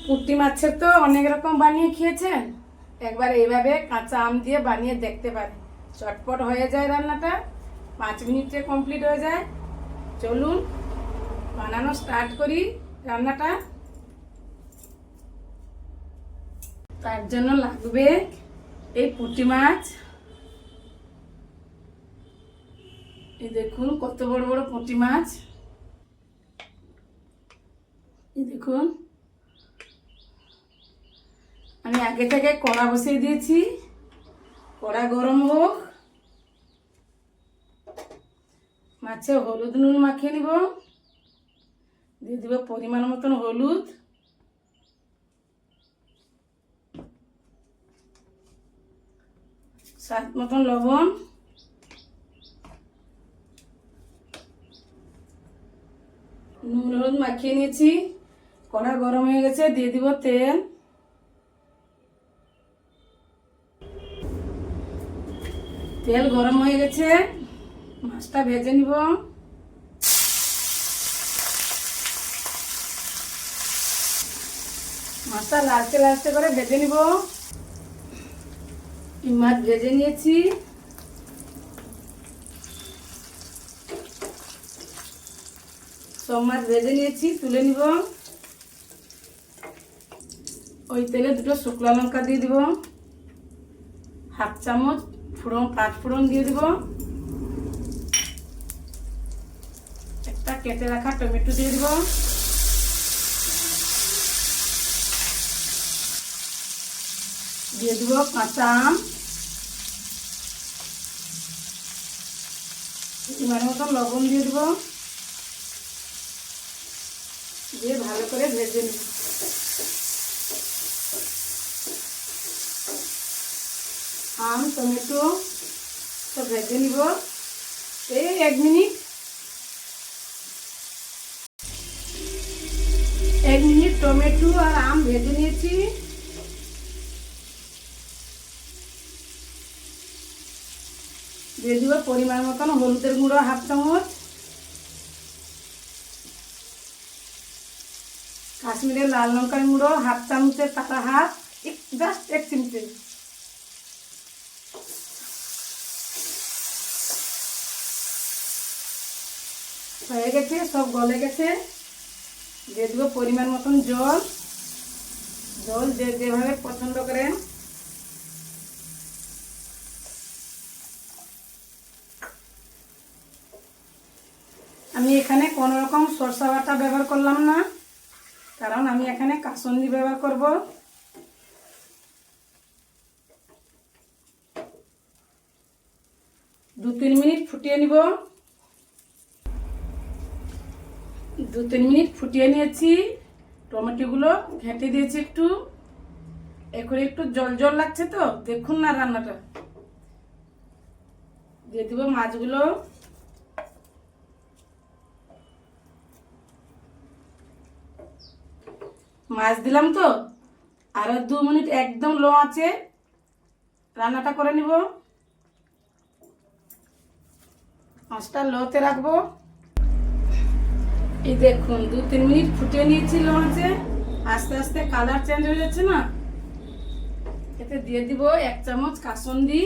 পুঁটি মাছের তো অনেক রকম বানিয়ে খেয়েছেন, একবার এইভাবে কাঁচা আম দিয়ে বানিয়ে দেখতে পারেন। চটপট হয়ে যায় রান্নাটা, 5 মিনিটে কমপ্লিট হয়ে যায়। চলুন বানানো স্টার্ট করি রান্নাটা। তার জন্য লাগবে এই পুঁটি মাছ। এই দেখুন কত বড় বড় পুঁটি মাছ। এই দেখুন, আমি আগে থেকে কড়া বসিয়ে দিয়েছি। কড়া গরম হোক। মাছে হলুদ নুন মাখিয়ে নিব। দিয়ে দিব পরিমাণ মতন হলুদ, স্বাদ মতন লবণ, নুন হলুদ মাখিয়ে নিয়েছি। কড়া গরম হয়ে গেছে, দিয়ে দিব তেল। তেল গরম হয়ে গেছে, মাছটা ভেজে নিব। মাছটা লালচে লালচে করে ভেজে নিব। মাছ ভেজে নিয়েছি। সব মাছ ভেজে নিয়েছি, তুলে নিব। ওই তেলে দুটো শুকনো লঙ্কা দিয়ে দিব, 1/2 চামচ ফোড়ন, 5 ফোড়ন দিয়ে দিব, একটা কেটে রাখা টমেটো দিয়ে দিব, দিয়ে দিব কাঁচা আম, পরিমাণ মতন লবণ দিয়ে দিব, দিয়ে ভালো করে ভেজে নিব। আম টমেটো তো ভেজে নিব এই 1 মিনিট। 1 মিনিট টমেটো আর আম ভেজে নিয়েছি। দিয়ে দিব পরিমাণ মতন হলুদের গুঁড়ো 1/2 চামচ, কাশ্মীরের লাল লঙ্কার গুঁড়ো 1/2 চামচের কাটা হাফ, জাস্ট 1 চিমটে। হয়ে গেছে, সব গলে গেছে। দিয়ে দেবো পরিমাণ মতন জল। জল যেভাবে পছন্দ করেন। আমি এখানে কোনো রকম সরষা বাটা ব্যবহার করলাম না, কারণ আমি এখানে কাসুন্দি ব্যবহার করব। দু 3 মিনিট ফুটিয়ে নিব। 2-3 মিনিট ফুটিয়ে নিয়েছি। টমেটোগুলো ঘেঁটে দিয়েছি একটু। এখন একটু জল জল লাগছে, তো দেখুন না রান্নাটা। দিয়ে দিব মাছগুলো। মাছ দিলাম তো, আরো 2 মিনিট একদম লো আছে রান্নাটা করে নিব। মাছটা লোতে রাখবো। এই দেখুন 2-3 মিনিট ফুটিয়ে নিয়েছি লো আছে। আস্তে আস্তে কালার চেঞ্জ হয়ে যাচ্ছে না। এতে দিয়ে দিব 1 চামচ কাসুন্দি।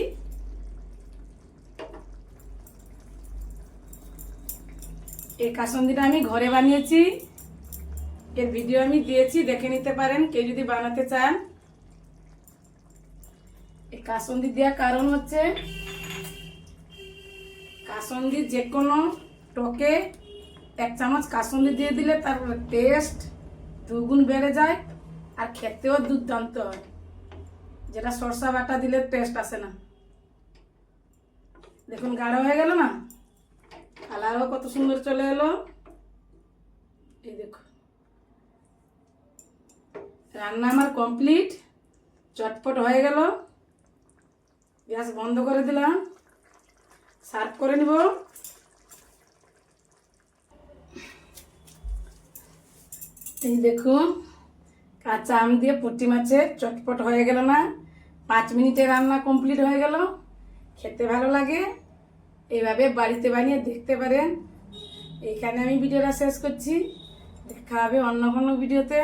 এই কাসুন্দিটা আমি ঘরে বানিয়েছি, এর ভিডিও আমি দিয়েছি, দেখে নিতে পারেন কেউ যদি বানাতে চান। এই কাসুন্দি দেওয়ার কারণ হচ্ছে, কাসুন্দি যে কোনো টকে 1 চামচ কাসুন্দি দিয়ে দিলে তার টেস্ট 2 গুণ বেড়ে যায়, আর খেতেও দুর্দান্ত হয়, যেটা সরষা বাটা দিলে টেস্ট আসে না। দেখুন গাঢ় হয়ে গেল না, কালারও কত সুন্দর চলে এলো। এই দেখুন রান্না আমার কমপ্লিট, চটপট হয়ে গেল। গ্যাস বন্ধ করে দিলাম, সার্ভ করে নিব। এই দেখুন কাঁচা আম দিয়ে পুঁটি মাছের চটপট হয়ে গেল না, 5 মিনিটে রান্না কমপ্লিট হয়ে গেল। খেতে ভালো লাগে, এইভাবে বাড়িতে বানিয়ে দেখতে পারেন। এইখানে আমি ভিডিওটা শেষ করছি। দেখা হবে অন্য কোনো ভিডিওতে।